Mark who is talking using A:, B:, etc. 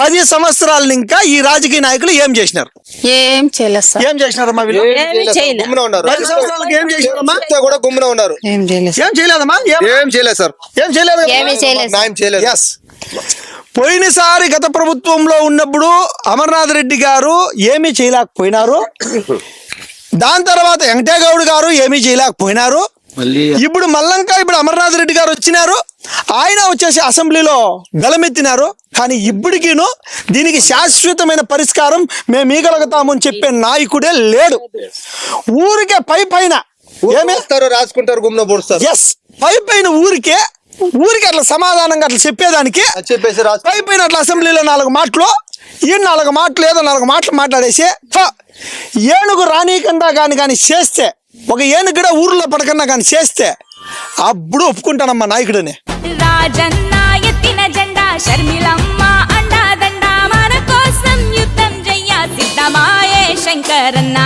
A: 10 సంవత్సరాలు ఇంకా ఈ రాజకీయ నాయకులు ఏం చేసినారు?
B: ఏం చేయలేదు సార్.
A: ఏం చేసినారమ్మా వీళ్ళు?
C: గుమ్మున ఉన్నారు.
A: 10 సంవత్సరాలకి ఏం చేసినారమ్మా?
C: చెప్తే కూడా గుమ్మున ఉన్నారు.
B: ఏం చేయలేదు.
A: ఏం చేయలేదమ్మా?
C: ఏం చేయలేదు సార్.
A: ఏం చేయలేదు కదా?
B: ఏమీ చేయలేదు.
C: న్యాయం చేయలేదు.
A: Yes. పోయినసారి గత ప్రభుత్వంలో ఉన్నప్పుడు అమర్నాథ్ రెడ్డి గారు ఏమీ చేయలేకపోయినారు. దాని తర్వాత వెంకటేగౌడ్ గారు ఏమీ చేయలేకపోయినారు. ఇప్పుడు మల్లంక ఇప్పుడు అమర్నాథ్ రెడ్డి గారు వచ్చినారు. ఆయన వచ్చేసి అసెంబ్లీలో గలమెత్తినారు. కానీ ఇప్పటికీను దీనికి శాశ్వతమైన పరిష్కారం మేము ఈగలుగుతాము అని చెప్పే నాయకుడే లేడు. ఊరికే పైన
C: ఏమేస్తారు, రాసుకుంటారు, గుమ్మున పొడుస్తారు.
A: ఎస్, పైన ఊరికే అట్లా సమాధానంగా అట్లా చెప్పేదానికి
C: చెప్పేసి
A: పైన అట్లా అసెంబ్లీలో 4 మాటలు, ఈ 4 మాటలు ఏదో 4 మాటలు మాట్లాడేసి ఏనుగు రానీకుండా కానీ చేస్తే, ఒక ఏనుగు కూడా ఊర్లో పడకన్నా కానీ చేస్తే అప్పుడు ఒప్పుకుంటానమ్మా నాయకుడిని.
D: రాజన్న ఎత్తిన జెండా షర్మిలమ్మ అండాదండ మన కోసం యుద్ధం చెయ్య సిద్ధమాయే శంకరన్న.